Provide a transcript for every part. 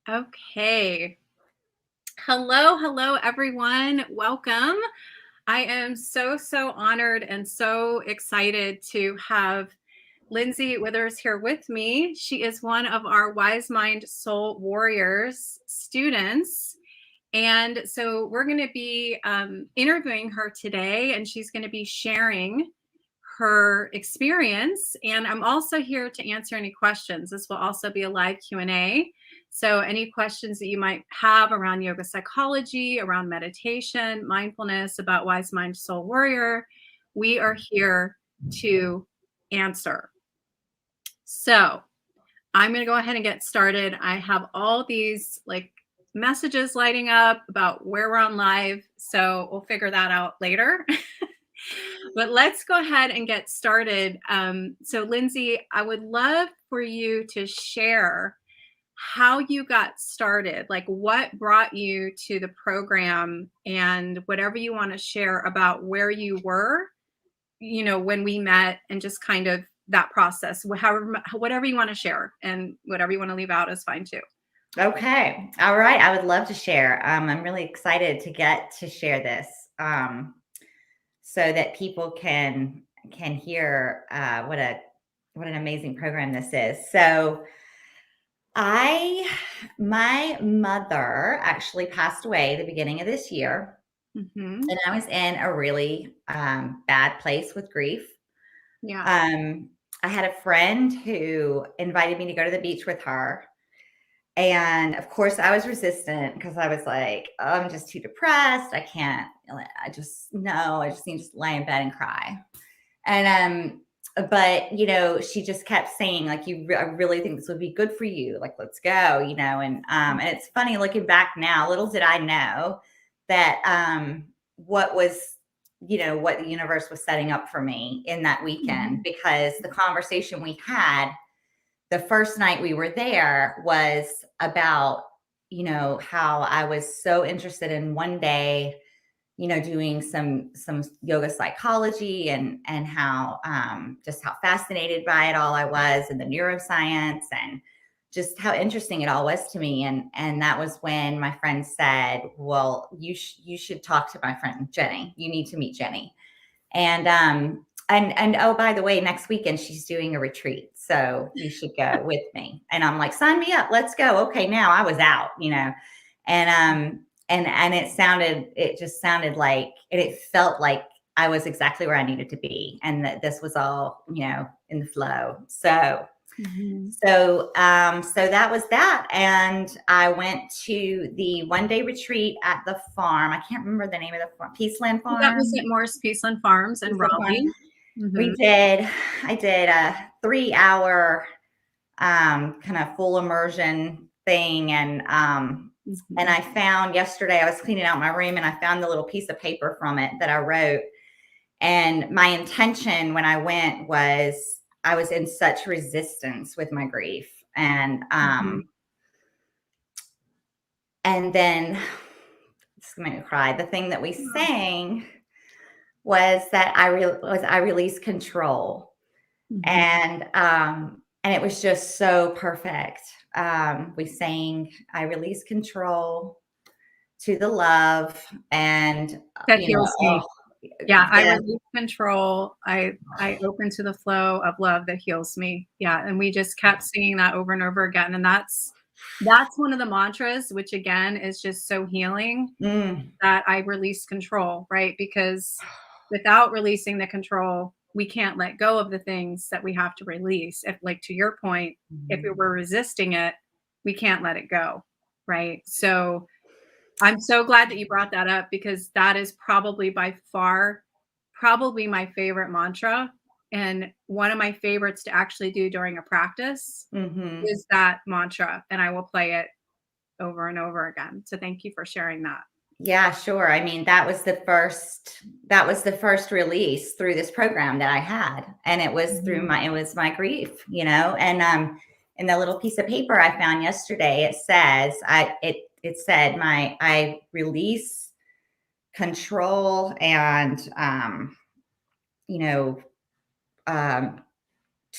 Okay. Hello, everyone. Welcome. I am so honored and so excited to have Lindsay Withers here with me. She is one of our WiseMind Soul Warriors students. And so we're going to be interviewing her today, and she's going to be sharing her experience. And I'm also here to answer any questions. This will also be a live Q&A. So any questions that you might have around yoga psychology, around meditation, mindfulness, about WiseMind Soul Warrior, we are here to answer. So I'm going to go ahead and get started. I have all these messages lighting up about where we're on live. So we'll figure that out later. But let's go ahead and get started. So Lindsay, I would love for you to share how you got started, like what brought you to the program, and whatever you want to share about where you were, when we met, and just kind of that process, whatever you want to share, and whatever you want to leave out is fine too. Okay. All right. I would love to share. I'm really excited to get to share this so that people can hear what an amazing program this is. So my mother actually passed away at the beginning of this year. Mm-hmm. And I was in a really bad place with grief. Yeah. I had a friend who invited me to go to the beach with her. And of course I was resistant because I was like, oh, I'm just too depressed. I can't, I just need to lay in bed and cry. And, but she just kept saying like, I really think this would be good for you. Like, let's go, and it's funny looking back now, little did I know that, what the universe was setting up for me in that weekend, because the conversation we had the first night we were there was about, how I was so interested in one day, doing some yoga psychology, and how just how fascinated by it all I was, and the neuroscience, and just how interesting it all was to me. And that was when my friend said, well, you should talk to my friend Jennie. You need to meet Jennie. And oh, by the way, next weekend she's doing a retreat, so you should go with me. And I'm like, sign me up, let's go. Okay, now I was out, and it just sounded like, and it felt like I was exactly where I needed to be, and that this was all, in the flow. So that was that. And I went to the one-day retreat at the farm. I can't remember the name of the farm. Peaceland Farm. That was at Morris Peaceland Farms in Raleigh. I did a 3-hour kind of full immersion thing. And I found yesterday, I was cleaning out my room, and I found the little piece of paper from it that I wrote. And my intention when I went was, I was in such resistance with my grief. And and then, it's going to make me cry. The thing that we sang was that I released control. And it was just so perfect. We sang, I release control to the love, and that heals me. Yeah, I release control. I open to the flow of love that heals me. Yeah, and we just kept singing that over and over again. And that's one of the mantras, which again is just so healing, that I release control, right? Because without releasing the control, we can't let go of the things that we have to release. If, like, to your point, if we were resisting it, we can't let it go, right? So I'm so glad that you brought that up, because that is probably by far my favorite mantra, and one of my favorites to actually do during a practice is that mantra, and I will play it over and over again. So thank you for sharing that. Yeah, sure. I mean, that was the first release through this program that I had. And it was through my grief, and in the little piece of paper I found yesterday, it says, it said, I release control and,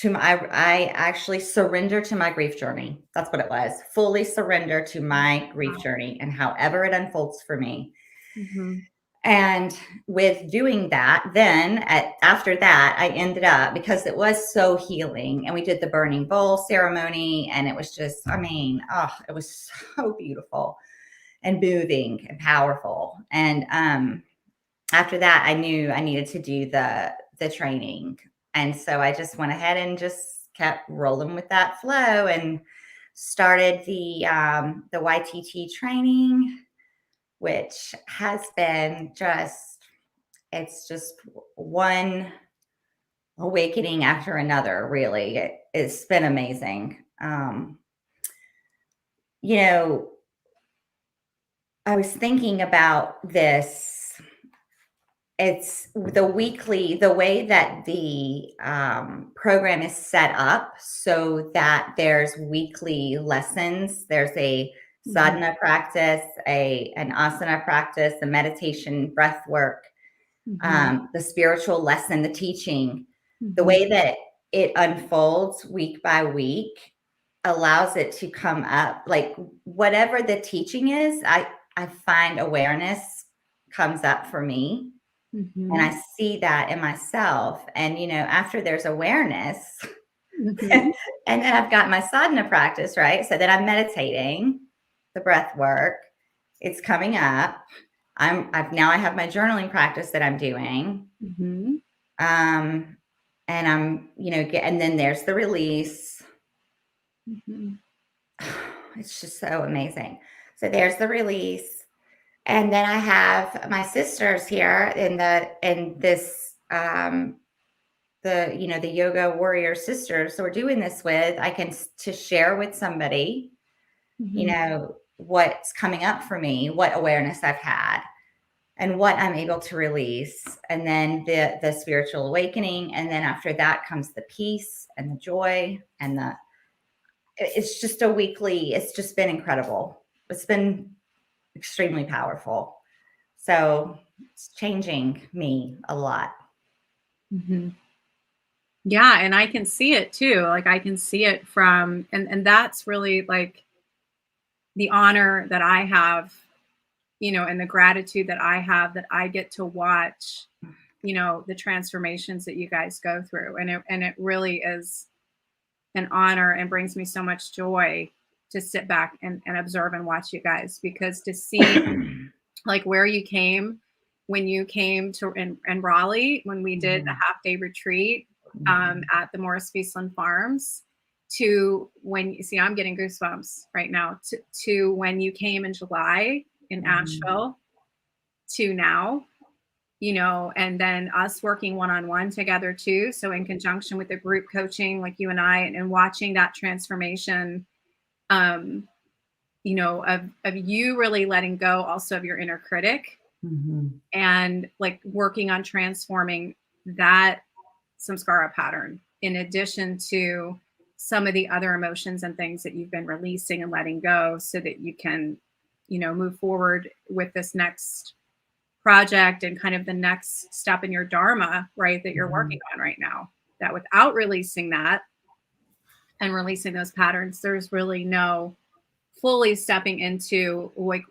I actually surrender to my grief journey. That's what it was. Fully surrender to my grief Wow. journey and however it unfolds for me. Mhm. And with doing that, then after that, I ended up, because it was so healing, and we did the burning bowl ceremony, and it was just, I mean, oh, it was so beautiful and moving and powerful. And after that, I knew I needed to do the training, and so I just went ahead and just kept rolling with that flow and started the YTT training, which has been just, it's just one awakening after another, really. It's been amazing. You know, I was thinking about this. It's the way that the program is set up, so that there's weekly lessons. There's a Mhm. sadhana practice, an asana practice, the meditation, breath work, Mhm. the spiritual lesson, the teaching, the Mhm. way that it unfolds week by week allows it to come up. Like whatever the teaching is, I find awareness comes up for me, and Mhm. I see that in myself. And after there's awareness, Mhm. and then I've got my sadhana practice, right? So then I'm meditating, the breath work, it's coming up. I have my journaling practice that I'm doing. Mhm. Um, and and then there's the release. Mhm. It's just so amazing. So there's the release. And then I have my sisters here in this the yoga warrior sisters. So we're doing this with, to share with somebody, Mhm. what's coming up for me, what awareness I've had, and what I'm able to release, and then the spiritual awakening, and then after that comes the peace and the joy, and it's just a weekly. It's just been incredible. It's been extremely powerful. So it's changing me a lot. Mhm. Yeah, and I can see it too. Like I can see it from and that's really like the honor that I have, and the gratitude that I have that I get to watch, the transformations that you guys go through. And it really is an honor and brings me so much joy to sit back and observe and watch you guys because to see like where you came when you came to in Raleigh when we did the Mhm, half day retreat mhm, at the Morris Feastland Farms to when you see I'm getting goosebumps right now to when you came in July in mhm, Asheville to now, and then us working one on one together too. So, in conjunction with the group coaching, like you and I, and watching that transformation, um, of you really letting go also of your inner critic mhm, and like working on transforming that samskara pattern in addition to some of the other emotions and things that you've been releasing and letting go so that you can move forward with this next project and kind of the next step in your dharma, right, that you're working mhm, on right now. That without releasing that and releasing those patterns, there's really no fully stepping into like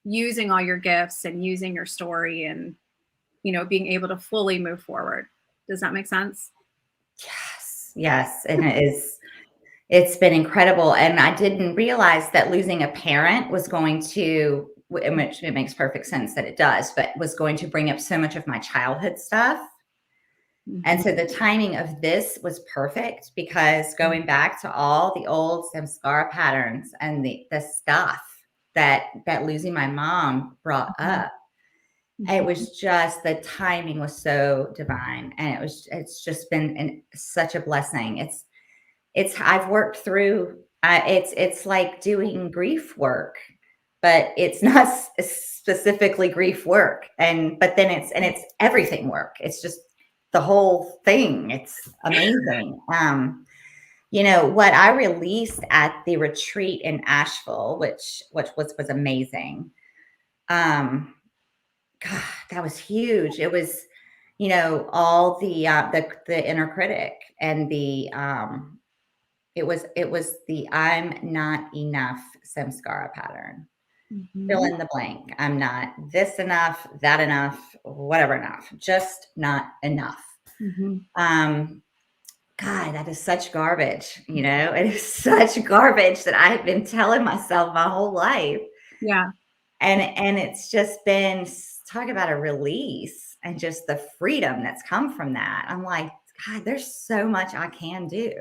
using all your gifts and using your story and being able to fully move forward. Does that make sense? yes, yes, and it's been incredible, and I didn't realize that losing a parent was going to, which it makes perfect sense that it does, but was going to bring up so much of my childhood stuff. And Mhm. so the timing of this was perfect because going back to all the old samskara patterns and the stuff that losing my mom brought Mhm. up, it Mhm. was just, the timing was so divine, and it's just been such a blessing. It's I've worked through. It's like doing grief work, but it's not specifically grief work, but then it's everything work. It's just the whole thing. It's amazing. What I released at the retreat in Asheville, which was amazing. Um, God, that was huge. all the inner critic and it was the I'm not enough samskara pattern. Fill Mhm. in the blank. I'm not this enough, that enough, whatever enough, just not enough. Mhm. Um, God, that is such garbage. It is such garbage that I've been telling myself my whole life. Yeah. And it's just been talk about a release and just the freedom that's come from that. I'm like, God, there's so much I can do.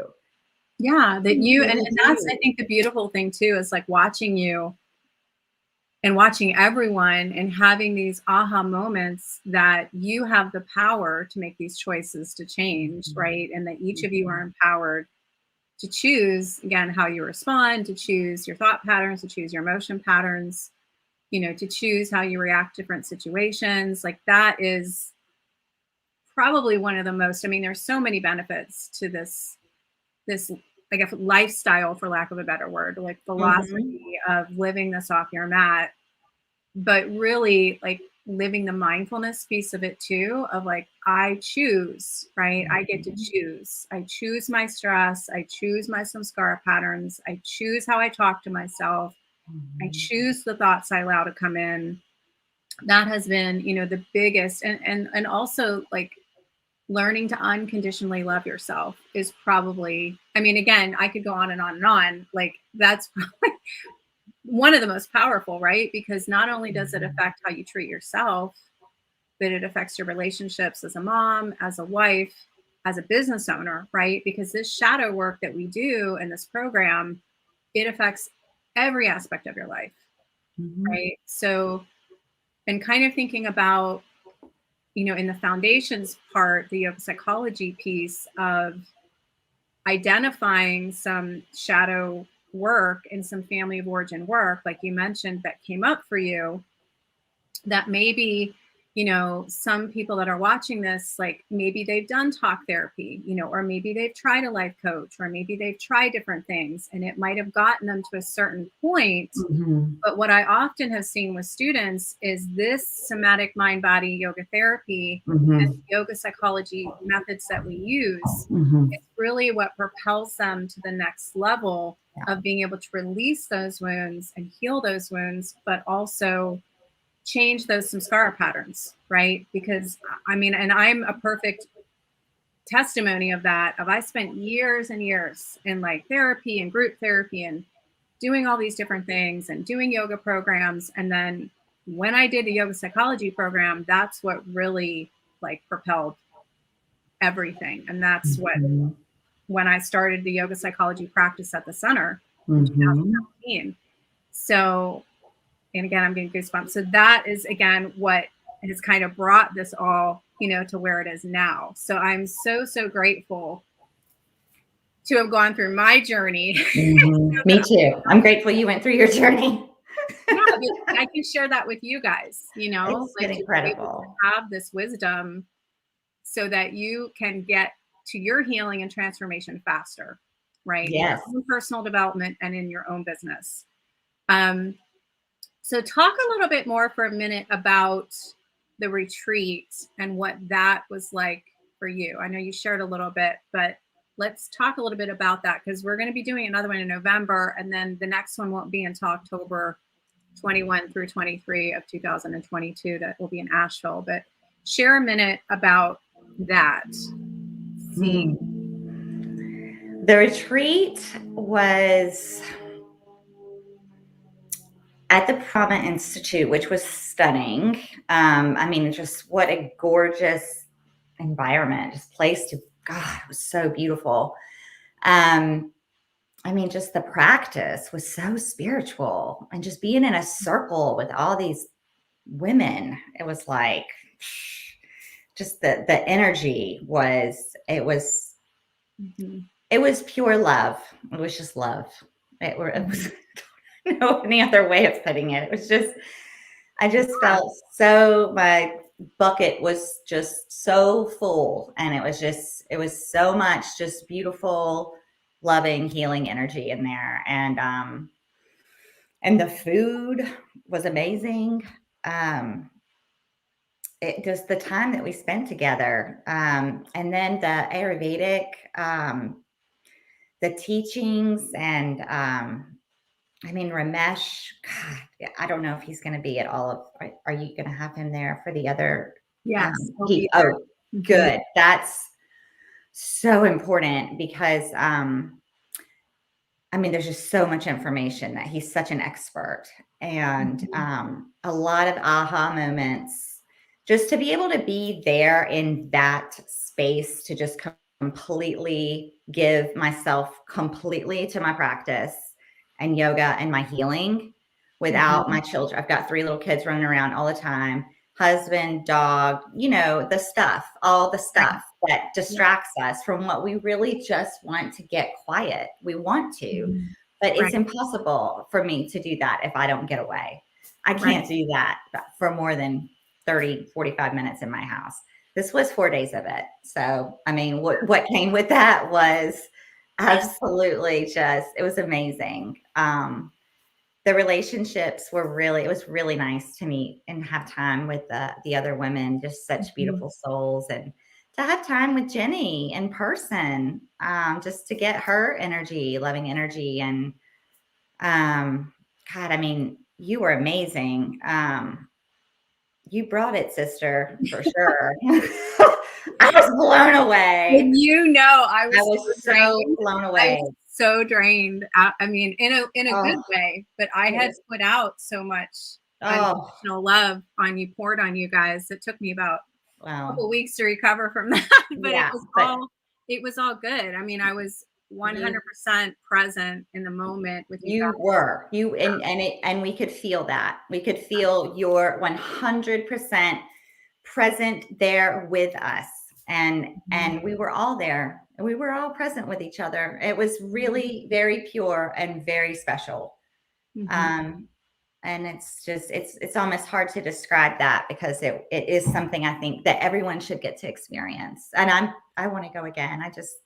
Yeah, I that you and really that's, I do. think, the beautiful thing too is, like, watching you and watching everyone and having these aha moments that you have the power to make these choices to change, Mhm, right? And that each of you are mhm, empowered to choose, again, how you respond, to choose your thought patterns, to choose your emotion patterns, to choose how you react to different situations. Like, that is probably one of the most, I mean, there's so many benefits to this I guess lifestyle, for lack of a better word, like mhm, philosophy of living this off your mat, but really like living the mindfulness piece of it too, of like, I choose, right? I get to mhm, choose. I choose my stress. I choose my samskara patterns. I choose how I talk to myself. I mhm, choose the thoughts I allow to come in. That has been, the biggest, and also like learning to unconditionally love yourself is probably, I mean, again, I could go on and on and on. Like, that's probably one of the most powerful, right? Because not only does it mhm, affect how you treat yourself, but it affects your relationships as a mom, as a wife, as a business owner, right? Because this shadow work that we do in this program, it affects every aspect of your life, mhm, right? So, and kind of thinking about, in the foundations part, the yoga psychology piece of identifying some shadow work and some family of origin work, like you mentioned, that came up for you, that maybe, some people that are watching this, like maybe they've done talk therapy, or maybe they've tried a life coach, or maybe they've tried different things and it might have gotten them to a certain point. mhm, But what I often have seen with students is this somatic mind body yoga therapy and mhm, yoga psychology methods that we use. mhm. It's really what propels them to the next level Yeah. of being able to release those wounds and heal those wounds, but also change those samskara patterns, right? Because I mean, and I'm a perfect testimony of that. Of I spent years and years in like therapy and group therapy and doing all these different things and doing yoga programs. And then when I did the yoga psychology program, that's what really like propelled everything. And that's what, Mhm, when I started the yoga psychology practice at the center in mhm, 2017. So, and again, I'm getting goosebumps. So that is again what has kind of brought this all, to where it is now. So I'm so, so grateful to have gone through my journey mhm. so that Me too. I'm grateful you went through your journey. yeah, but I can share that with you guys, It's been like to be able incredible. to have this wisdom so that you can get to your healing and transformation faster, right? In your Yes. own personal development and in your own business. Um, so talk a little bit more for a minute about the retreat and what that was like for you. I know you shared a little bit, but let's talk a little bit about that because we're going to be doing another one in November, and then the next one won't be until October 21 through 23 of 2022. That will be in Asheville. But share a minute about that. See. Hmm. The retreat was at the Trauma Institute, which was stunning. I mean, just what a gorgeous environment, just place to, God, it was so beautiful. Um, I mean, just the practice was so spiritual and just being in a circle with all these women, it was like just the energy Mhm. it was pure love. It was just love. It was Mhm. no any other way of putting it. It was just I just Yeah. felt so my bucket was just so full and it was so much just beautiful, loving, healing energy in there. And the food was amazing. Um just the time that we spent together. And then the Ayurvedic, the teachings, and I mean, Ramesh, God, I don't know if he's going to be at all of, are you going to have him there for the other? Yes, he'll be there. Oh, good. That's so important because, I mean, there's just so much information that he's such an expert, and a lot of aha moments, just to be able to be there in that space, to just completely give myself completely to my practice and yoga and my healing without my children. I've got 3 little kids running around all the time, husband, dog, the stuff, all the stuff that distracts us from what we really just want to get quiet. We want to, but it's impossible for me to do that if I don't get away. I can't do that for more than 30, 45 minutes in my house. This was 4 days of it. So, I mean, what came with that was absolutely it was amazing. The relationships were it was really nice to meet and have time with the other women, just such beautiful souls, and to have time with Jennie in person, just to get her energy, loving energy. And God, I mean, you were amazing. You brought it, sister, for sure. I was blown away. And I was so blown away. I was so drained. I mean, in a good way, but I had put out so much unconditional love poured on you guys. It took me about a couple weeks to recover from that, but it was all good. I mean, I was 100% present in the moment with you. You were and we could feel that. We could feel your 100% present there with us, and we were all there. We were all present with each other. It was really very pure and very special. And it's almost hard to describe that, because it is something I think that everyone should get to experience. And I want to go again. I just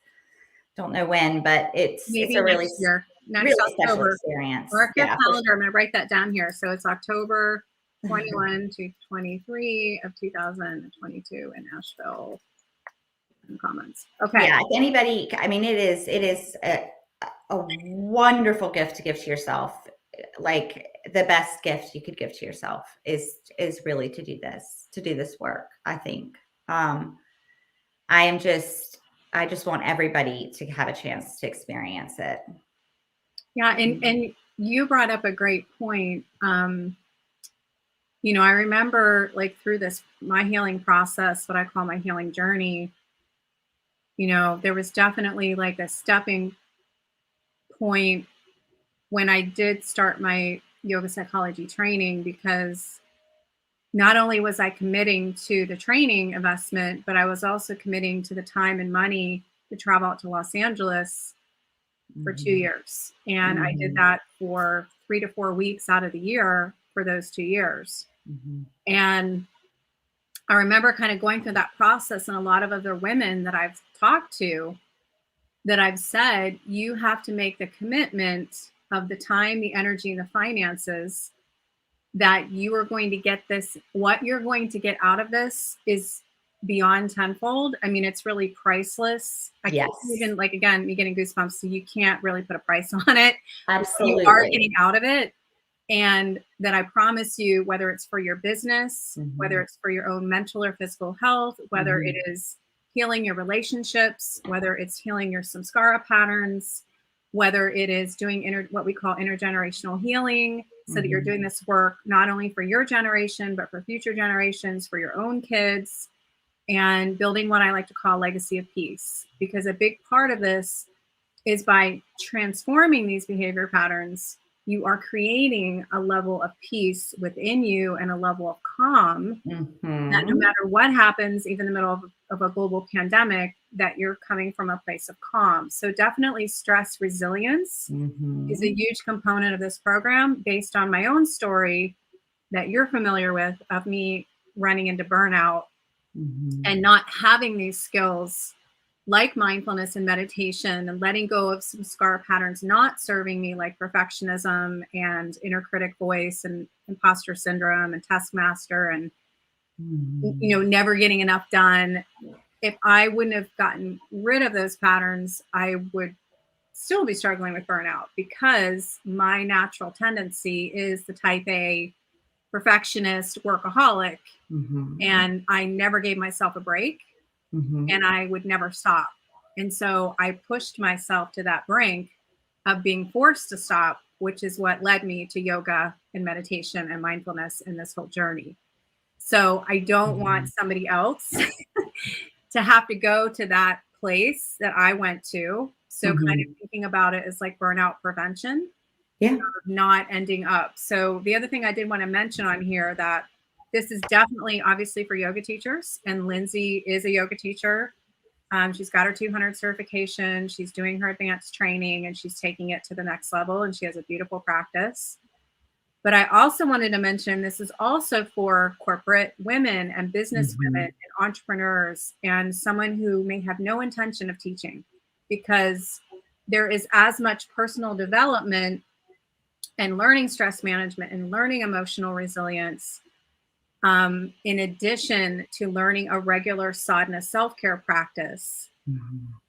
don't know when, but it's a really special experience. Mark your calendar. I'm going to write that down here. So it's October 21 to 23 of 2022 in Asheville. Comments. Okay. Yeah. If anybody, I mean, it is a wonderful gift to give to yourself. Like, the best gift you could give to yourself is really to do this work. I think. I just want everybody to have a chance to experience it. Yeah. And you brought up a great point. I remember, like, through my healing process, what I call my healing journey, there was definitely like a stepping point when I did start my yoga psychology training, because not only was I committing to the training investment, but I was also committing to the time and money to travel out to Los Angeles for 2 years. And I did that for 3 to 4 weeks out of the year for those 2 years. And I remember kind of going through that process, and a lot of other women that I've talked to, that I've said, you have to make the commitment of the time, the energy, and the finances, that you are going to get this. What you're going to get out of this is beyond tenfold. I mean, it's really priceless. I can't even, like, again, me getting goosebumps. So you can't really put a price on it. Absolutely. You are getting out of it. And that I promise you, whether it's for your business, whether it's for your own mental or physical health, whether it is healing your relationships, whether it's healing your samskara patterns, whether it is doing what we call intergenerational healing, so that you're doing this work not only for your generation, but for future generations, for your own kids, and building what I like to call legacy of peace. Because a big part of this is, by transforming these behavior patterns, you are creating a level of peace within you and a level of calm that no matter what happens, even in the middle of a global pandemic, that you're coming from a place of calm. So definitely stress resilience is a huge component of this program, based on my own story that you're familiar with, of me running into burnout and not having these skills like mindfulness and meditation, and letting go of some scar patterns not serving me, like perfectionism and inner critic voice and imposter syndrome and taskmaster, and never getting enough done. If I wouldn't have gotten rid of those patterns, I would still be struggling with burnout, because my natural tendency is the type A perfectionist workaholic. And I never gave myself a break, and I would never stop. And so I pushed myself to that brink of being forced to stop, which is what led me to yoga and meditation and mindfulness in this whole journey. So I don't want somebody else to have to go to that place that I went to. So kind of thinking about it as like burnout prevention, not ending up. So the other thing I did want to mention on here, that this is definitely obviously for yoga teachers, and Lindsay is a yoga teacher. She's got her 200 certification. She's doing her advanced training, and she's taking it to the next level, and she has a beautiful practice. But I also wanted to mention this is also for corporate women and business women and entrepreneurs, and someone who may have no intention of teaching, because there is as much personal development and learning stress management and learning emotional resilience, in addition to learning a regular sadhana self-care practice,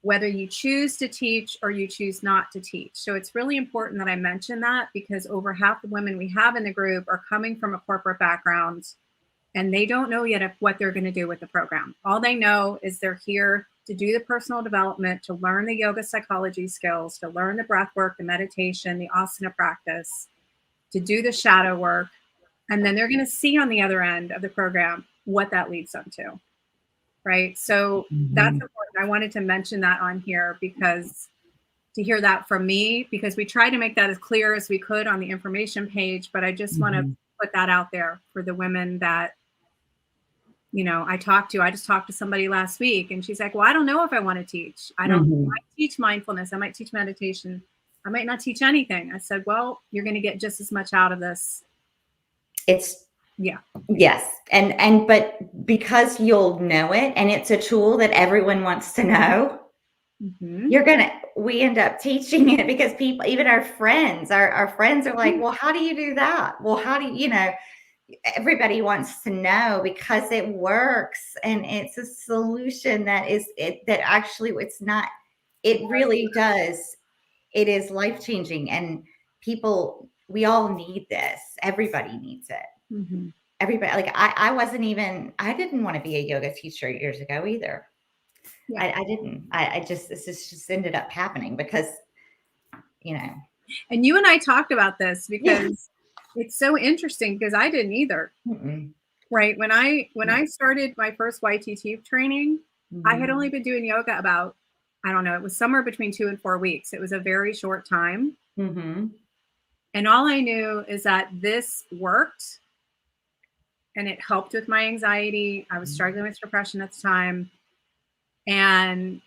whether you choose to teach or you choose not to teach. So it's really important that I mention that, because over half the women we have in the group are coming from a corporate background, and they don't know yet what they're going to do with the program. All they know is they're here to do the personal development, to learn the yoga psychology skills, to learn the breath work, the meditation, the asana practice, to do the shadow work. And then they're going to see on the other end of the program what that leads them to. Right. So that's important. I wanted to mention that on here, because to hear that from me, because we tried to make that as clear as we could on the information page. But I just want to put that out there for the women that, I talked to. I just talked to somebody last week, and she's like, well, I don't know if I want to teach. I might teach mindfulness. I might teach meditation. I might not teach anything. I said, well, you're going to get just as much out of this. Yes. But because you'll know it, and it's a tool that everyone wants to know, we end up teaching it, because people, even our friends are like, well, how do you do that? Well, how do you, everybody wants to know, because it works, and it's a solution that actually, it's not, it really does. It is life-changing, and we all need this. Everybody needs it. Everybody, like I didn't want to be a yoga teacher years ago either. I didn't. This just ended up happening because, And you and I talked about this, because it's so interesting, because I didn't either. Right. When I started my first YTT training, I had only been doing yoga about, I don't know, it was somewhere between 2 and 4 weeks. It was a very short time. And all I knew is that this worked, and it helped with my anxiety. I was struggling with depression at the time. And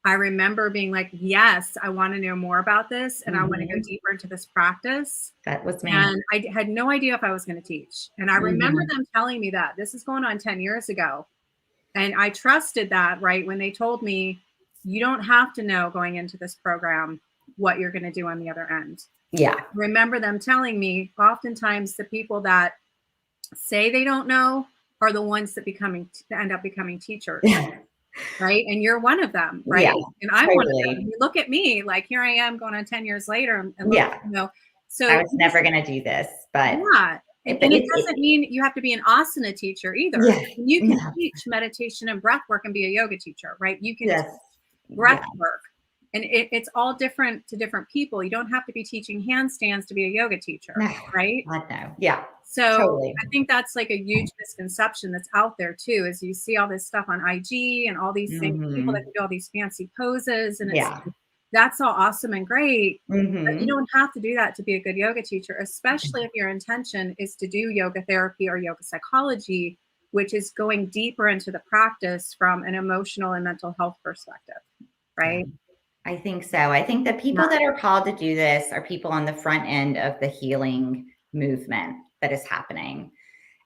I remember being like, yes, I want to know more about this, and I want to go deeper into this practice. That was me. And I had no idea if I was going to teach. And I remember them telling me that this is going on 10 years ago. And I trusted that, right? When they told me, you don't have to know going into this program what you're going to do on the other end. Yeah. Remember them telling me, oftentimes the people that say they don't know are the ones that end up becoming teachers. Right. And you're one of them. Right. Yeah, and I'm one of them. You look at me, like, here I am going on 10 years later. And look, so I was never going to do this, but and it doesn't mean you have to be an asana teacher either. You can teach meditation and breath work and be a yoga teacher, right? You can teach breath work. And it's all different to different people. You don't have to be teaching handstands to be a yoga teacher, right? I know. Yeah. So totally. I think that's like a huge misconception that's out there too, is you see all this stuff on IG and all these things, people that can do all these fancy poses, and that's all awesome and great. But you don't have to do that to be a good yoga teacher, especially if your intention is to do yoga therapy or yoga psychology, which is going deeper into the practice from an emotional and mental health perspective, right? I think so. I think the people that are called to do this are people on the front end of the healing movement that is happening.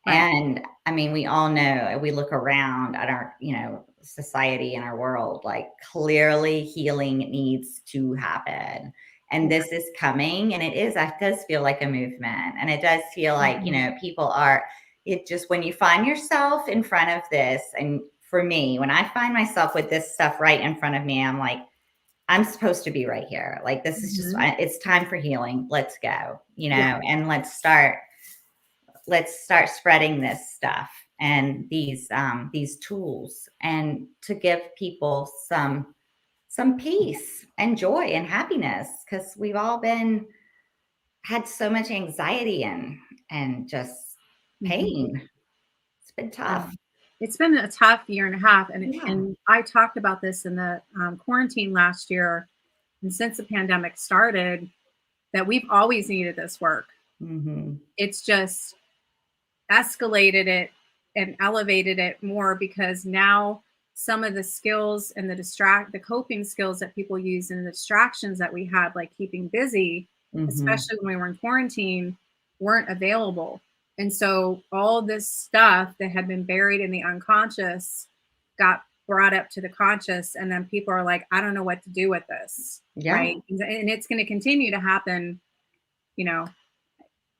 And I mean, we all know, we look around at our, society and our world, like clearly healing needs to happen. And this is coming, and it does feel like a movement. And it does feel like, people are, it just, when you find yourself in front of this, and for me, when I find myself with this stuff right in front of me, I'm like, I'm supposed to be right here. Like, this is just, it's time for healing. Let's go, Yeah. and let's start spreading this stuff and these tools, and to give people some peace and joy and happiness, because we've all had so much anxiety and just pain. It's been Yeah. tough. It's been a tough year and a half. Yeah. And I talked about this in the quarantine last year. And since the pandemic started, that we've always needed this work. Mm-hmm. It's just escalated it and elevated it more, because now some of the skills and the coping skills that people use, and the distractions that we had, like keeping busy, Mm-hmm. especially when we were in quarantine, weren't available. And so all this stuff that had been buried in the unconscious got brought up to the conscious. And then people are like, I don't know what to do with this. Yeah. Right. And it's going to continue to happen, Yeah.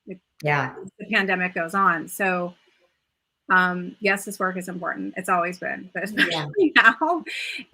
the pandemic goes on. So yes, this work is important. It's always been, but especially now.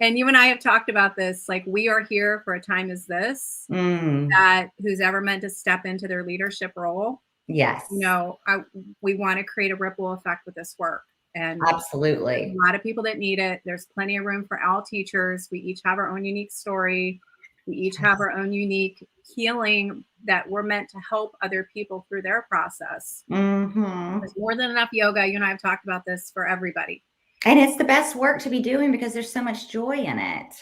And you and I have talked about this, like, we are here for a time as this, that who's ever meant to step into their leadership role. Yes. We want to create a ripple effect with this work. And absolutely, a lot of people that need it. There's plenty of room for all teachers. We each have our own unique story. We each have our own unique healing that we're meant to help other people through their process. There's more than enough yoga. You and I have talked about this, for everybody. And it's the best work to be doing, because there's so much joy in it.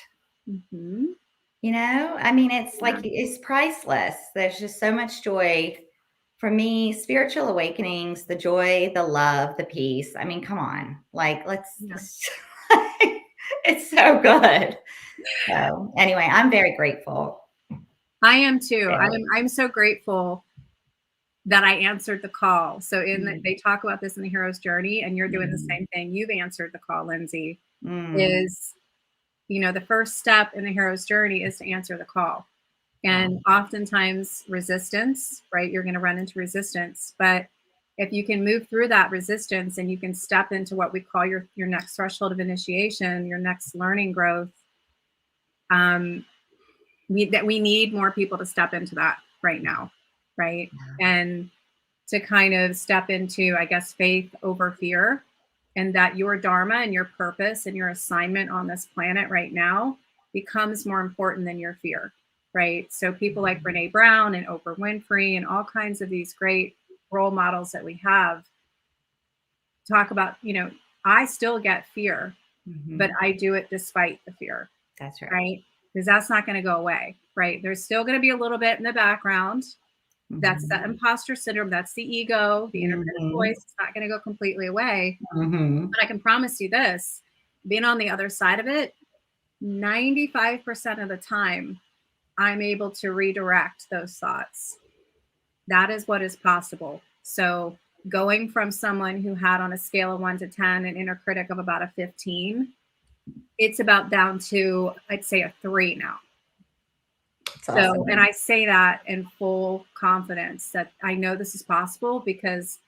I mean, it's like, it's priceless. There's just so much joy. For me, spiritual awakenings, the joy, the love, the peace. I mean, come on, like, let's it's so good. So anyway, I'm very grateful. I am too. I'm so grateful that I answered the call. So they talk about this in the hero's journey, and you're doing the same thing. You've answered the call, Lindsay. Is, the first step in the hero's journey is to answer the call. And oftentimes resistance, right? You're going to run into resistance. But if you can move through that resistance, and you can step into what we call your next threshold of initiation, your next learning growth, we need more people to step into that right now, right? And to kind of step into, I guess, faith over fear, and that your dharma and your purpose and your assignment on this planet right now becomes more important than your fear, right? So people like Brene Brown and Oprah Winfrey and all kinds of these great role models that we have talk about, I still get fear, but I do it despite the fear. That's right. Right? Because that's not going to go away, right? There's still going to be a little bit in the background. That's the imposter syndrome. That's the ego, the inner critic voice. It's not going to go completely away. But I can promise you this, being on the other side of it, 95% of the time, I'm able to redirect those thoughts. That is what is possible. So going from someone who had, on a scale of 1 to 10, an inner critic of about a 15, it's about down to, I'd say, a 3 now. So, awesome. And I say that in full confidence that I know this is possible, because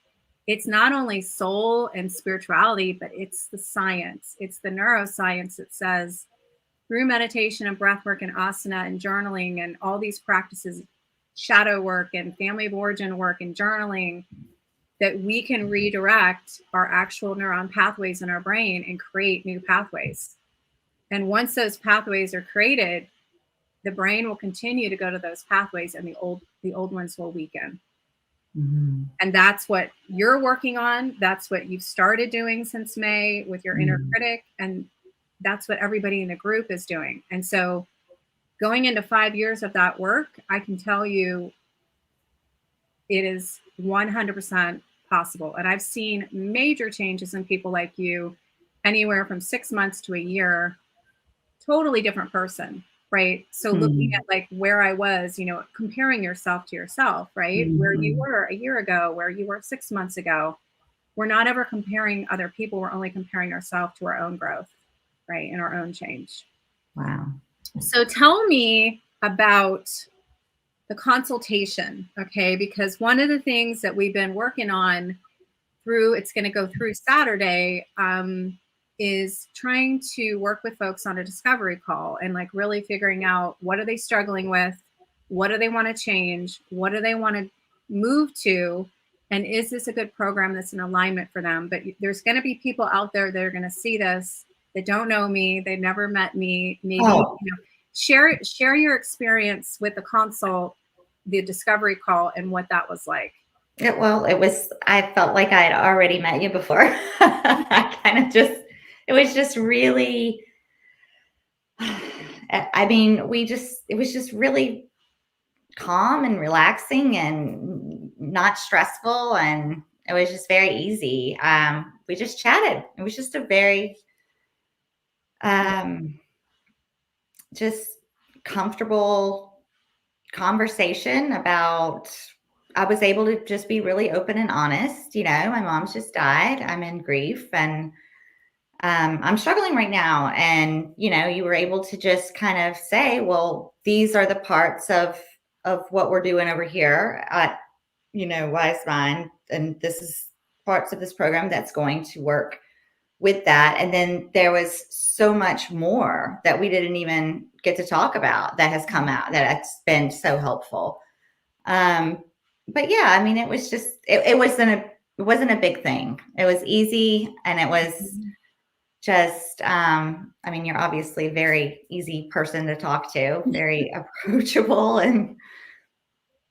it's not only soul and spirituality, but it's the science. It's the neuroscience that says, through meditation and breath work and asana and journaling and all these practices, shadow work and family of origin work and journaling, that we can redirect our actual neuron pathways in our brain and create new pathways. And once those pathways are created, the brain will continue to go to those pathways, and the old ones will weaken. And that's what you're working on. That's what you've started doing since May with your inner critic. And that's what everybody in the group is doing. And so going into 5 years of that work, I can tell you it is 100% possible. And I've seen major changes in people like you, anywhere from 6 months to a year, totally different person, right? So looking at like where I was, comparing yourself to yourself, right? Where you were a year ago, where you were 6 months ago. We're not ever comparing other people. We're only comparing ourselves to our own growth, right? And our own change. Wow. So tell me about the consultation, okay? Because one of the things that we've been working on it's going to go through Saturday, is trying to work with folks on a discovery call and like really figuring out what are they struggling with, what do they want to change, what do they want to move to, and is this a good program that's in alignment for them? But there's going to be people out there that are going to see this that don't know me, they've never met me, maybe share your experience with the consult, the discovery call, and what that was like. I felt like I had already met you before. It was just really, it was just really calm and relaxing and not stressful. And it was just very easy. We just chatted. It was just a very, just comfortable conversation about, I was able to just be really open and honest. My mom's just died. I'm in grief and I'm struggling right now. And, you were able to just kind of say, well, these are the parts of what we're doing over here at, WiseMind. And this is parts of this program that's going to work with that. And then there was so much more that we didn't even get to talk about that has come out that's been so helpful. But yeah, it was just, it wasn't a big thing. It was easy. And it was just, you're obviously a very easy person to talk to, very approachable. And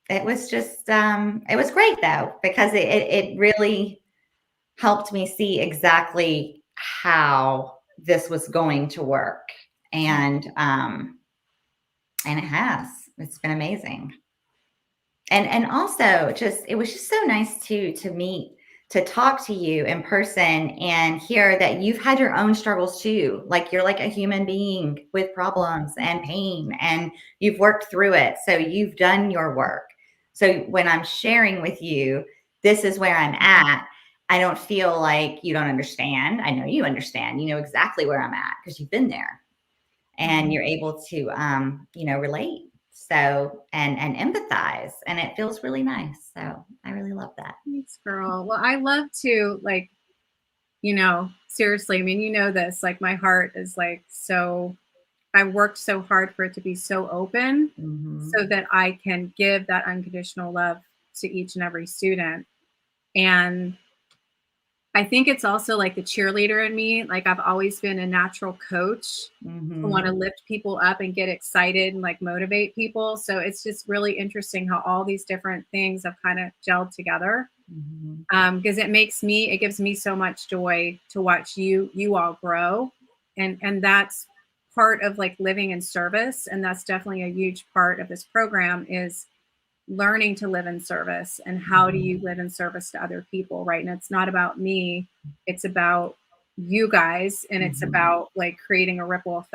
it was just, it was great though, because it really helped me see exactly how this was going to work. And it's been amazing. And also it was just so nice to meet, to talk to you in person and hear that you've had your own struggles too. Like you're like a human being with problems and pain and you've worked through it. So you've done your work. So when I'm sharing with you, this is where I'm at, I don't feel like you don't understand. I know you understand. You know exactly where I'm at because you've been there and you're able to, relate. So, and empathize, and it feels really nice. So I really love that. Thanks, girl. Well, I love to seriously, this, like my heart is like, so I worked so hard for it to be so open so that I can give that unconditional love to each and every student. And I think it's also like the cheerleader in me. Like I've always been a natural coach. I want to lift people up and get excited and like motivate people. So it's just really interesting how all these different things have kind of gelled together. Because it gives me so much joy to watch you all grow. And that's part of like living in service. And that's definitely a huge part of this program is learning to live in service. And how do you live in service to other people, right? And it's not about me, it's about you guys, and it's about like creating a ripple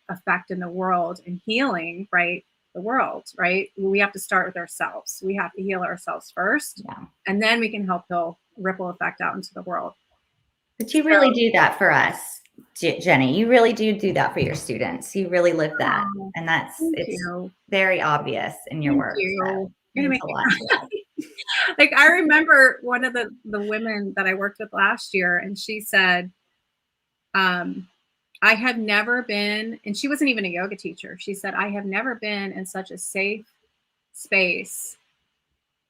effect in the world and healing, right? The world, right? We have to start with ourselves. We have to heal ourselves first, and then we can help heal ripple effect out into the world. But you really do that for us, Jennie. You really do that for your students. You really live that, and it's very obvious in your work. So means a lot. Like I remember one of the women that I worked with last year, and she said, I have never been, and she wasn't even a yoga teacher. She said, I have never been in such a safe space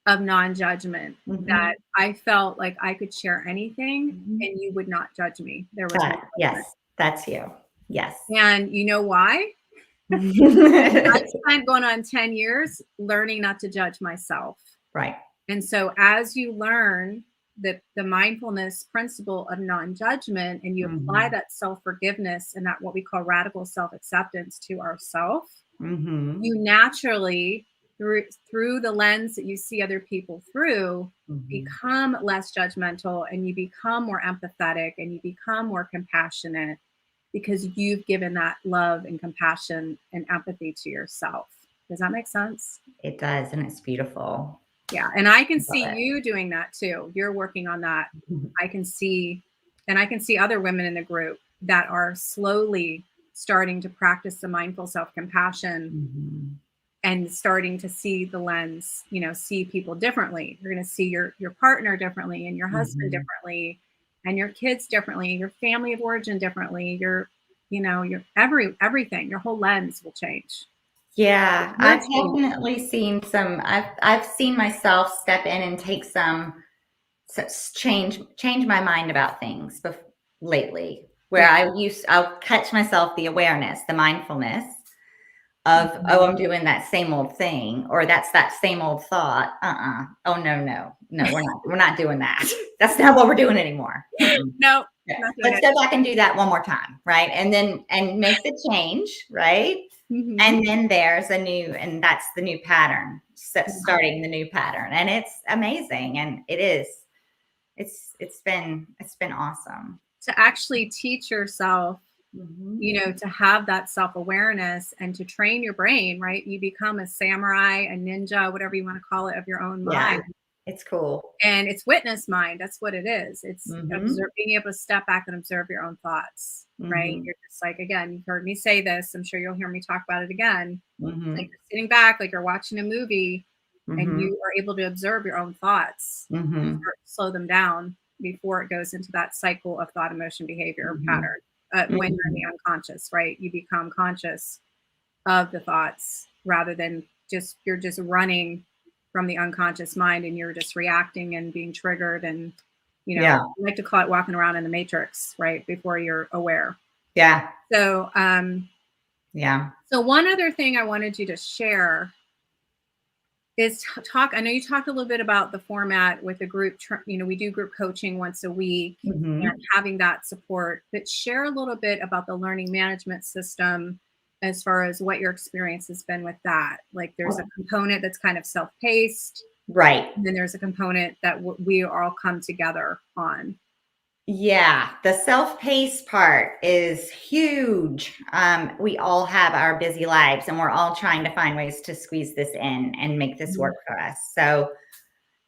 of non-judgment that I felt like I could share anything and you would not judge me. There was no yes, that's you. Yes. And you know why? I spent going on 10 years learning not to judge myself. Right. And so as you learn the mindfulness principle of non-judgment and you apply that self-forgiveness and that what we call radical self-acceptance to ourself, you naturally, through the lens that you see other people through, become less judgmental and you become more empathetic and you become more compassionate because you've given that love and compassion and empathy to yourself. Does that make sense? It does. And it's beautiful. Yeah. And I can see you doing that too. You're working on that. I can see other women in the group that are slowly starting to practice the mindful self-compassion and starting to see the lens, see people differently. You're going to see your partner differently, and your husband Mhm. differently, and your kids differently, your family of origin differently, your everything, your whole lens will change. Yeah, You're I've changing. definitely seen some. I've seen myself step in and take some change my mind about things lately. Where Yeah. I'll catch myself, the awareness, the mindfulness of, oh, Mhm. I'm doing that same old thing, or that's that same old thought. Oh, no, we're not doing that. That's not what we're doing anymore. Mm-mm. No, Yeah. not doing Let's it. go back and do that one more time, right? And make the change, right? Mhm. And then and that's the new pattern, Yeah. starting the new pattern. And it's amazing. And it's been awesome. To actually teach yourself, Mhm. to have that self-awareness and to train your brain, right? You become a samurai, a ninja, whatever you want to call it, of your own Yeah, mind. it's cool. And it's witness mind. That's what it is. It's Mhm. being able to step back and observe your own thoughts, right? Mhm. You're just like, again, you've heard me say this. I'm sure you'll hear me talk about it again. Like Mhm. you're sitting back, like you're watching a movie, and Mhm. you are able to observe your own thoughts and Mhm. start to slow them down before it goes into that cycle of thought, emotion, behavior Mhm. pattern. When you're in Mhm. the unconscious, right? You become conscious of the thoughts rather than you're just running from the unconscious mind, and you're just reacting and being triggered, and Yeah. I like to call it walking around in the matrix, right, before you're aware. Yeah. So Yeah. one other thing I wanted you to share is talk. I know you talked a little bit about the format with the group. We do group coaching once a week and Mhm. having that support, but share a little bit about the learning management system as far as what your experience has been with that. Like there's a component that's kind of self-paced, Right. and then there's a component that we all come together on. Yeah, the self-paced part is huge. We all have our busy lives, and we're all trying to find ways to squeeze this in and make this Mhm. work for us. So,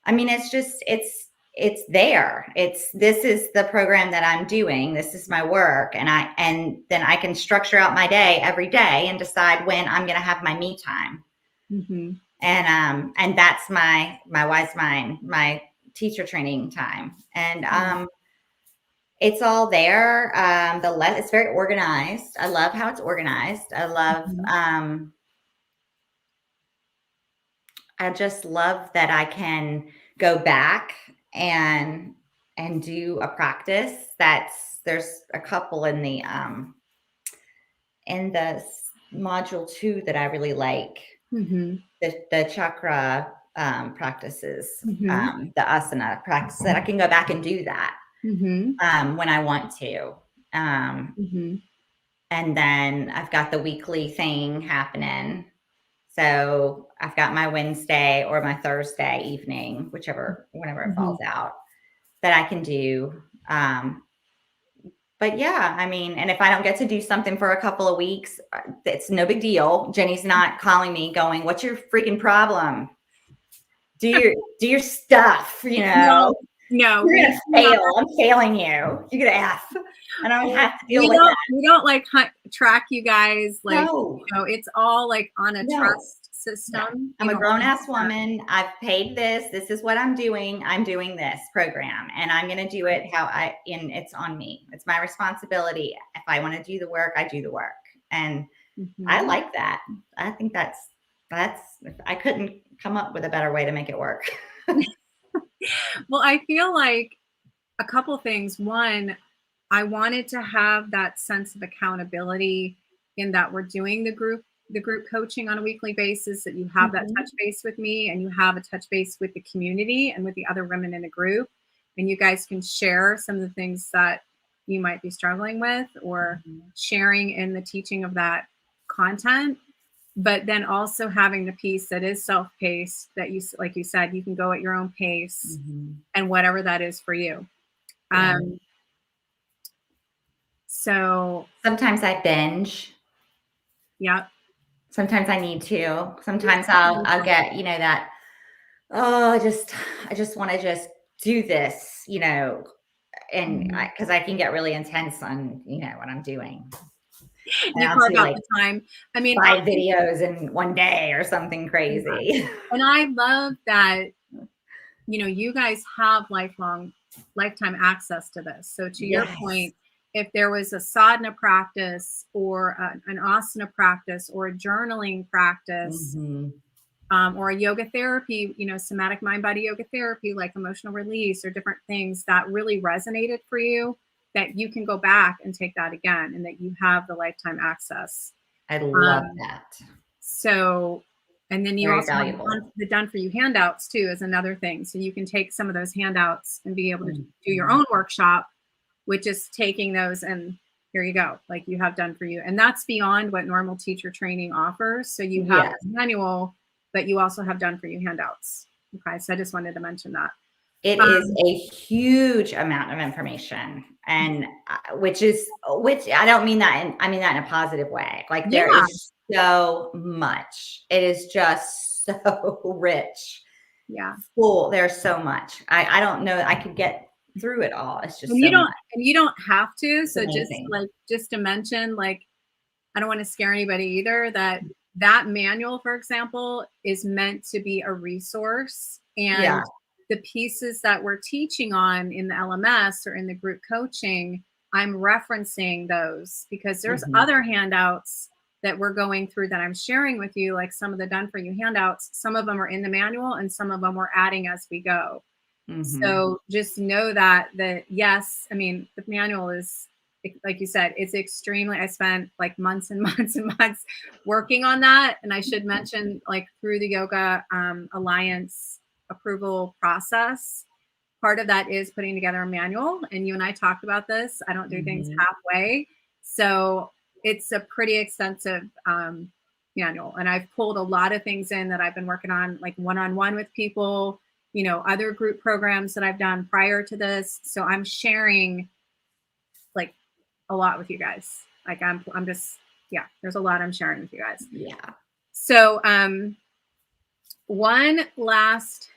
I mean, it's there. This is the program that I'm doing. This is my work, and then I can structure out my day every day and decide when I'm going to have my me time. Mhm. And that's my WiseMind, my teacher training time. And Mhm. it's all there. It's very organized. I love how it's organized. Mhm. I just love that I can go back and do a practice. There's a couple in the module 2 that I really like. Mhm. The chakra practices, Mhm. the asana practice, that I can go back and do that Mhm. when I want to. Um, Mhm. And then I've got the weekly thing happening. So I've got my Wednesday or my Thursday evening, whenever it falls Mhm. out, that I can do. But yeah, I mean, and if I don't get to do something for a couple of weeks, it's no big deal. Jenny's not calling me going, "What's your freaking problem? Do your do your stuff, you No, know. no, You're we gonna do not. fail. I'm failing you. You get an F." I don't have to deal with that. We don't like track you guys, like, No. it's all like on a No. trust No, system. I'm You a don't grown wanna ass do that. woman. I've paid this. This is what I'm doing. I'm doing this program, and I'm going to do it and it's on me. It's my responsibility. If I want to do the work, I do the work. And I Mhm. like that. I think that's, I couldn't come up with a better way to make it work. Well, I feel like a couple things. One, I wanted to have that sense of accountability in that we're doing the group coaching on a weekly basis, that you have that touch Mhm. base with me and you have a touch base with the community and with the other women in the group, and you guys can share some of the things that you might be struggling with or Mhm. sharing in the teaching of that content, but then also having the piece that is self-paced, that like you said, you can go at your own pace Mhm. and whatever that is for you. Yeah. um so Sometimes I binge. yeah. Sometimes I need to. Sometimes I'll get, that, oh, I just want to just do this, and Mhm. because I can get really intense on, what I'm doing. And You I'll carve see out like the time. I mean, 5 videos in one day or something crazy. and I love that, you guys have lifetime access to this. So to your Yes. point, if there was a sadhana practice or an asana practice or a journaling practice, Mhm. or a yoga therapy, somatic mind body yoga therapy, like emotional release or different things that really resonated for you, that you can go back and take that again and that you have the lifetime access. I love Um, that. so, and then you Very also have valuable. the done for you handouts too, is another thing. So you can take some of those handouts and be able to do your Mhm. own workshop, which is taking those and here you go, like you have done for you. And that's beyond what normal teacher training offers. So you have Yes. this manual, but you also have done for you handouts. Okay. So I just wanted to mention that. It is Um, a huge amount of information, and which I don't mean that I mean that in a positive way. Like there yeah. is so much. It is just so rich, Yeah. full. There's so much. I don't know that I could get through it all. It's just And you so don't, much. and you don't have to. It's So just amazing. like, just to mention, like, I don't want to scare anybody either, that manual, for example, is meant to be a resource. Yeah. And the pieces that we're teaching on in the LMS or in the group coaching, I'm referencing those because there's Mhm. other handouts that we're going through that I'm sharing with you, like some of the done for you handouts. Some of them are in the manual and some of them we're adding as we go. Mhm. So just know that yes, I mean, the manual is, like you said, it's extremely, I spent like months and months and months working on that. And I should mention, like, through the Yoga Alliance approval process, part of that is putting together a manual. And you and I talked about this. I don't do things Mhm. halfway. So it's a pretty extensive manual. And I've pulled a lot of things in that I've been working on, like one-on-one with people, other group programs that I've done prior to this. So I'm sharing like a lot with you guys. Like I'm just, yeah, there's a lot I'm sharing with you guys. Yeah. So one last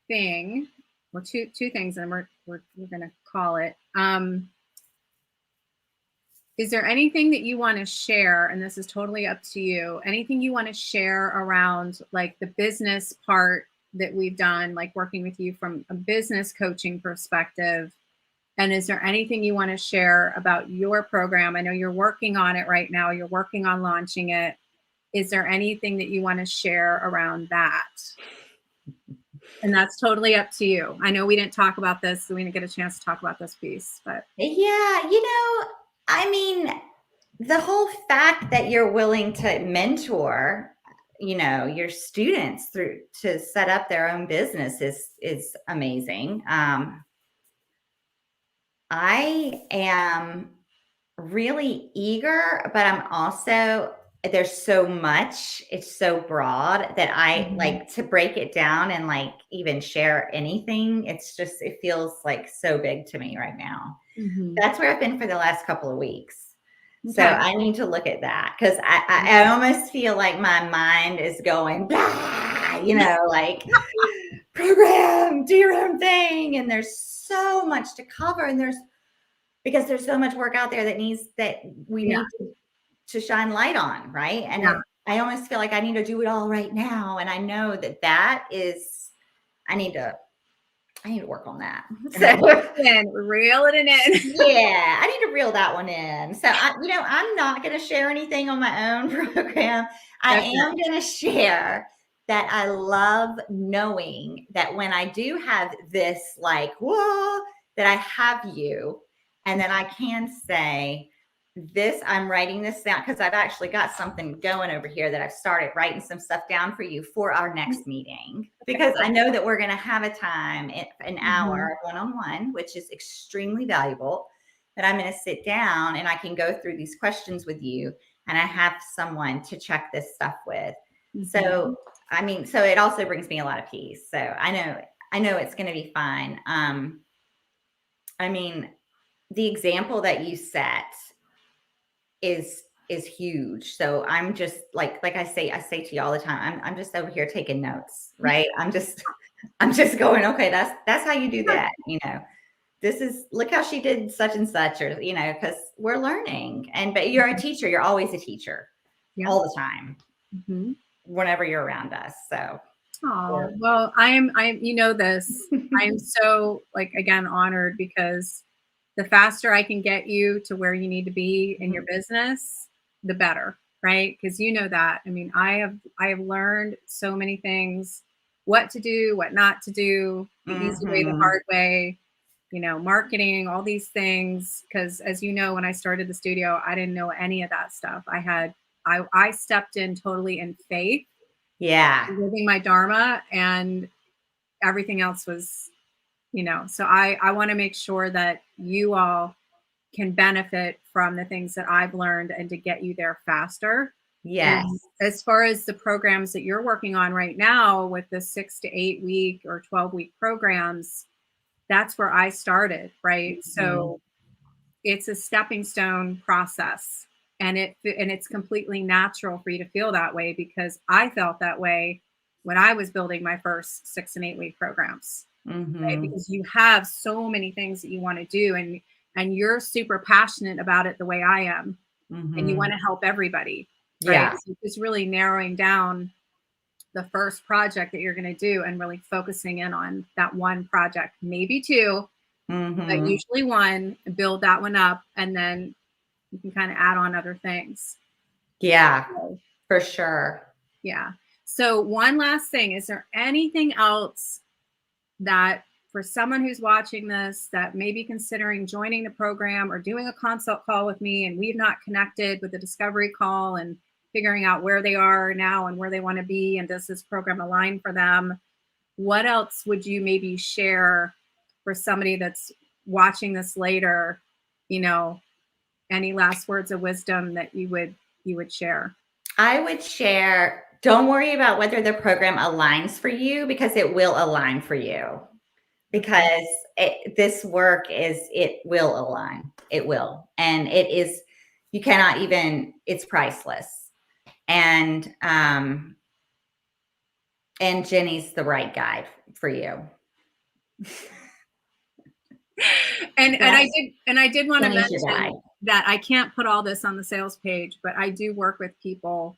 thing, well, two things, and we're gonna call it. Is there anything that you want to share? And this is totally up to you. Anything you want to share around like the business part that we've done, like working with you from a business coaching perspective? And is there anything you want to share about your program? I know you're working on it right now. You're working on launching it. Is there anything that you want to share around that? And that's totally up to you. I know we didn't talk about this, so we didn't get a chance to talk about this piece, but Yeah, I mean, the whole fact that you're willing to mentor, your students through to set up their own business is amazing. I am really eager, but I'm also there's so much, it's so broad that I Mhm. like to break it down and like even share anything. It feels like so big to me right now. Mhm. That's where I've been for the last couple of weeks. So Okay. I need to look at that because I almost feel like my mind is going, blah, like program, do your own thing. And there's so much to cover. And because there's so much work out there that we Yeah. need to shine light on, right? And Yeah. I almost feel like I need to do it all right now. And I know that is, I need to work on that. And reel So it in, reel it in. yeah, I need to reel that one in. So I'm not going to share anything on my own program. I Okay. am going to share that I love knowing that when I do have this, like, whoa, that I have you, and then I can say, I'm writing this down because I've actually got something going over here that I've started writing some stuff down for you for our next meeting, Okay. because I know that we're going to have a time, an Mhm. hour one-on-one, which is extremely valuable, that I'm going to sit down and I can go through these questions with you, and I have someone to check this stuff with. Mhm. So, I mean, so it also brings me a lot of peace. So I know it's going to be fine. I mean, the example that you set is huge. So I'm just like I say to you all the time, I'm just over here taking notes, right? I'm just going, okay, that's how you do that, look how she did such and such, or, because we're learning. But you're a teacher. You're always a teacher all the time, whenever you're around us. So. Oh, well, I am, you know, this, I am so, like, again, honored, because the faster I can get you to where you need to be in your business, the better, right? Because you know that. I mean, I have learned so many things, what to do, what not to do, the easy way, the hard way, marketing, all these things. Because as you know, when I started the studio, I didn't know any of that stuff. I stepped in totally in faith, living my dharma, and everything else was, so I want to make sure that you all can benefit from the things that I've learned, and to get you there faster. Yes. And as far as the programs that you're working on right now with the 6 to 8 week or 12-week programs, that's where I started, right? So it's a stepping stone process, and it's completely natural for you to feel that way, because I felt that way when I was building my first 6 and 8 week programs, right? Because you have so many things that you want to do, and you're super passionate about it the way I am, and you want to help everybody, right? So it's really narrowing down the first project that you're going to do, and really focusing in on that one project, maybe two, but usually one, build that one up, and then you can kind of add on other things. Yeah, for sure. Yeah. So one last thing, is there anything else that, for someone who's watching this, that may be considering joining the program or doing a consult call with me, and we've not connected with the discovery call and figuring out where they are now and where they want to be, and does this program align for them? What else would you maybe share for somebody that's watching this later? Any last words of wisdom that you would share? I would share, don't worry about whether the program aligns for you, because it will align for you. Because this work it will align. It will. And you cannot even, it's priceless. And Jennie's the right guide for you. And I did want to mention that I can't put all this on the sales page, but I do work with people,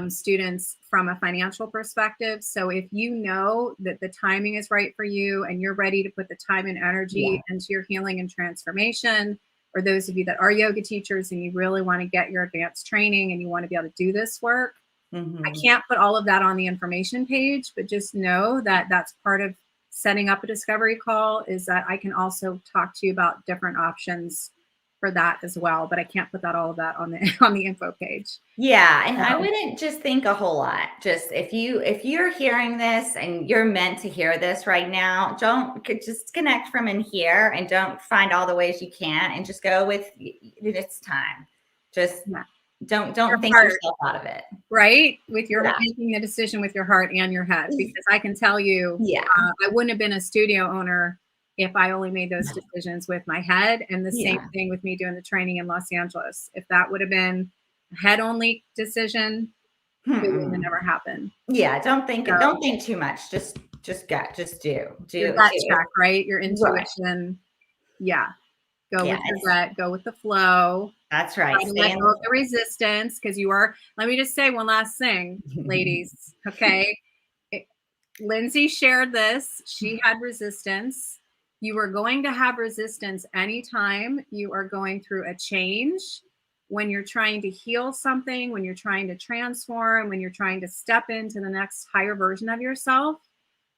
students, from a financial perspective. So if you know that the timing is right for you, and you're ready to put the time and energy into your healing and transformation, or those of you that are yoga teachers and you really want to get your advanced training and you want to be able to do this work, I can't put all of that on the information page, but just know that that's part of setting up a discovery call, is that I can also talk to you about different options for that as well. But I can't put all of that on the info page. Yeah. And I wouldn't just think a whole lot. Just if you're hearing this and you're meant to hear this right now, just connect from in here, and don't find all the ways you can, and just go with it's time. Just don't think yourself out of it. Right? With your making a decision with your heart and your head, because I can tell you, I wouldn't have been a studio owner if I only made those decisions with my head. And the same thing with me doing the training in Los Angeles. If that would have been a head only decision, it would have never happened. Yeah. Don't think too much. Just do your gut check, right? Your intuition. Yeah. Go with your gut, go with the flow. That's right. Let go of the resistance, because you are, let me just say one last thing, ladies. Okay. Lindsay shared this. She had resistance. You are going to have resistance anytime you are going through a change, when you're trying to heal something, when you're trying to transform, when you're trying to step into the next higher version of yourself.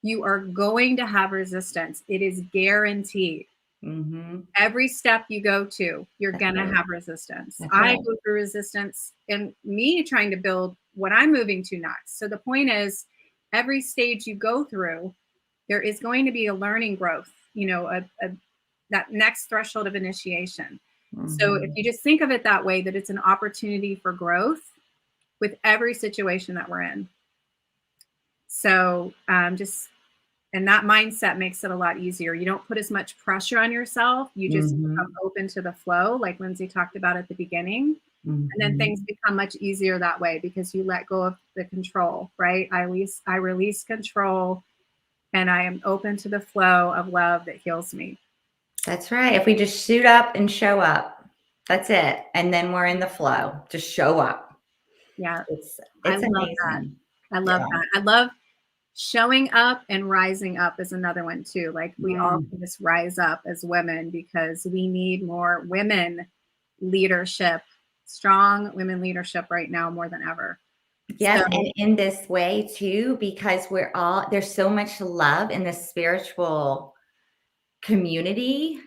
You are going to have resistance. It is guaranteed. Every step you go to, you're going to have resistance. I go through resistance in me trying to build what I'm moving to next. So the point is, every stage you go through, there is going to be a learning growth, that next threshold of initiation. So if you just think of it that way, that it's an opportunity for growth with every situation that we're in. So and that mindset makes it a lot easier. You don't put as much pressure on yourself. You just become open to the flow, like Lindsay talked about at the beginning. And then things become much easier that way, because you let go of the control, right? I release control, and I am open to the flow of love that heals me. That's right. If we just suit up and show up, that's it. And then we're in the flow. Just show up. Yeah. It's I it's love that. amazing. I love Yeah. that. I love showing up, and rising up is another one too. Like we all Mm. can just rise up as women because we need more women leadership, strong women leadership right now more than ever. Yes, So and in this way too, because there's so much love in the spiritual community,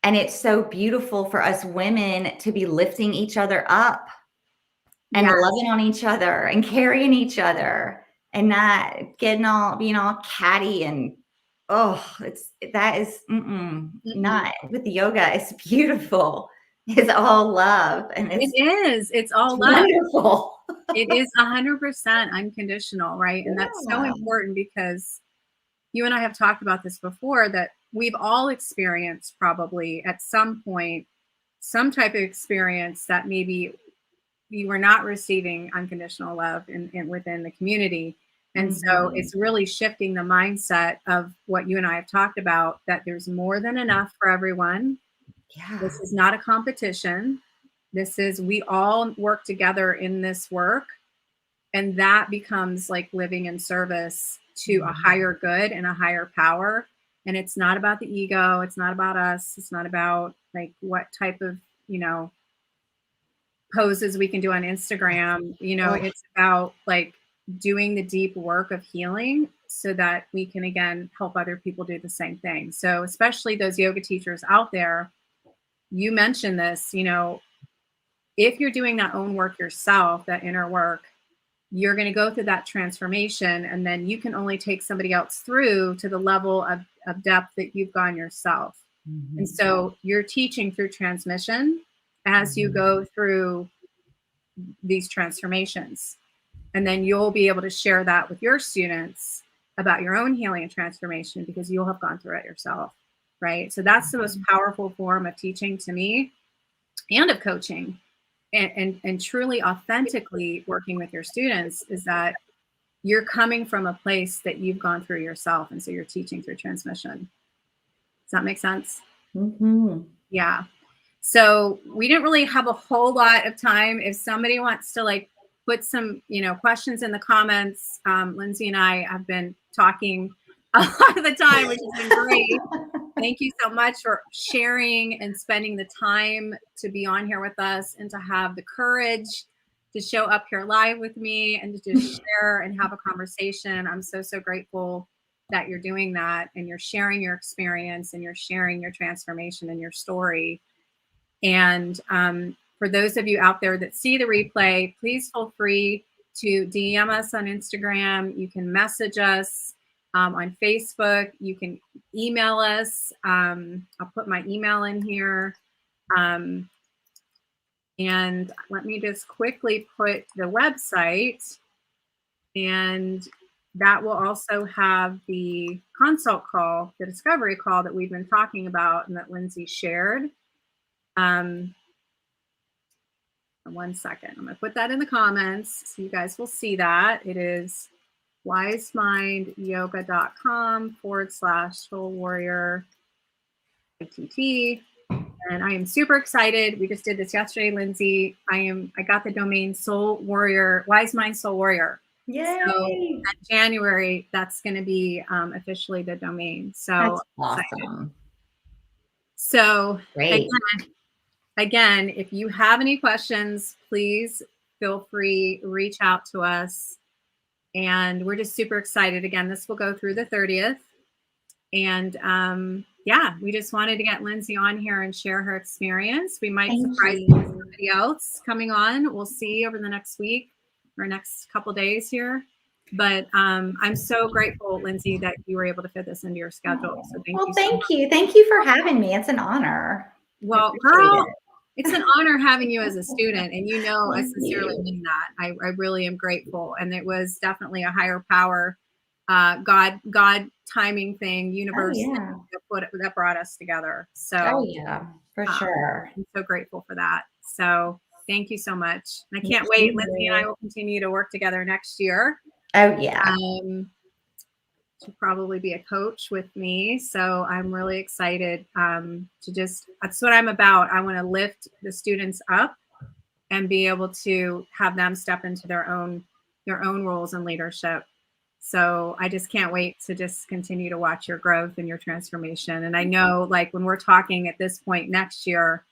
and it's so beautiful for us women to be lifting each other up and yeah, loving on each other and carrying each other and not being all catty and that is mm-mm. not with yoga. It's beautiful. It's all love and It it's is. It's it's all love. wonderful. It is 100% unconditional, right? And that's so Yeah. important because you and I have talked about this before, that we've all experienced probably at some point some type of experience that maybe you were not receiving unconditional love in within the community. And so Mhm. it's really shifting the mindset of what you and I have talked about, that there's more than enough for everyone. Yeah. This is not a competition. This is, we all work together in this work, and that becomes like living in service to a Mhm. higher good and a higher power. And it's not about the ego, it's not about us, it's not about like what type of, you know, poses we can do on Instagram. You know, Oh, it's about like doing the deep work of healing so that we can again help other people do the same thing. So especially those yoga teachers out there, you mentioned this, you know, if you're doing that own work yourself, that inner work, you're going to go through that transformation, and then you can only take somebody else through to the level of depth that you've gone yourself. And mhm. so you're teaching through transmission as you Mhm. go through these transformations. And then you'll be able to share that with your students about your own healing and transformation because you'll have gone through it yourself. Right. So that's the most powerful form of teaching to me, and of coaching, and truly authentically working with your students, is that you're coming from a place that you've gone through yourself. And so you're teaching through transmission. Does that make sense? Mhm. Yeah. So we didn't really have a whole lot of time. If somebody wants to like put some, you know, questions in the comments, Lindsay and I have been talking a lot of the time, which has been great. Thank you so much for sharing and spending the time to be on here with us and to have the courage to show up here live with me and to just share and have a conversation. I'm so, so grateful that you're doing that, and you're sharing your experience and you're sharing your transformation and your story. And for those of you out there that see the replay, please feel free to DM us on Instagram. You can message us on Facebook. You can email us. I'll put my email in here. Um, and let me just quickly put the website, and that will also have the consult call, the discovery call that we've been talking about and that Lindsay shared. Um, 1 second. I'm going to put that in the comments so you guys will see that. It is wisemindyoga.com/soul warrior ITT. And I am super excited. We just did this yesterday, Lindsay. I got the domain Soul Warrior, WiseMind Soul Warrior. So Yay. in January, that's going to be officially the domain. So That's excited. awesome. So Great. again, if you have any questions, please feel free, reach out to us. And we're just super excited. Again, this will go through the 30th. And yeah, we just wanted to get Lindsay on here and share her experience. We might Thank surprise you. somebody else coming on. We'll see over the next week or next couple days here. But I'm so grateful, Lindsay, that you were able to fit this into your schedule. So thank Well, you so much. thank you. Thank you for having me. It's an honor. I Well, appreciate girl, it. it's an honor having you as a student. And you know, I Thank sincerely you. mean that. I really am grateful. And it was definitely a higher power, God timing thing, Oh, universe yeah. that brought us together. Oh, So yeah, for sure. I'm so grateful for that. So thank you so much. And I Me can't wait. Lindsay and I too. will continue to work together next year. Oh, yeah. Um, to probably be a coach with me. So I'm really excited that's what I'm about. I want to lift the students up and be able to have them step into their own roles and leadership. So I just can't wait to just continue to watch your growth and your transformation. And I know, like, when we're talking at this point next year,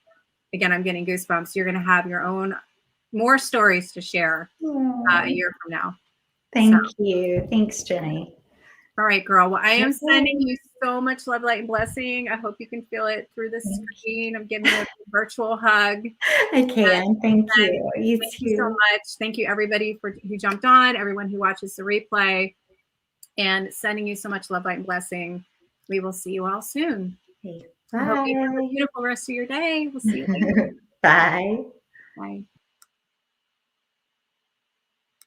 again, I'm getting goosebumps. You're going to have your own more stories to share a year from now. Thank you. Thanks, Jennie. All right, girl. Well, I am sending you so much love, light, and blessing. I hope you can feel it through the screen. I'm giving you a virtual hug. I can. Thank you. You thank you so much. Thank you, everybody who jumped on, everyone who watches the replay, and sending you so much love, light, and blessing. We will see you all soon. Bye. I hope you have a beautiful rest of your day. We'll see you later. Bye. Bye.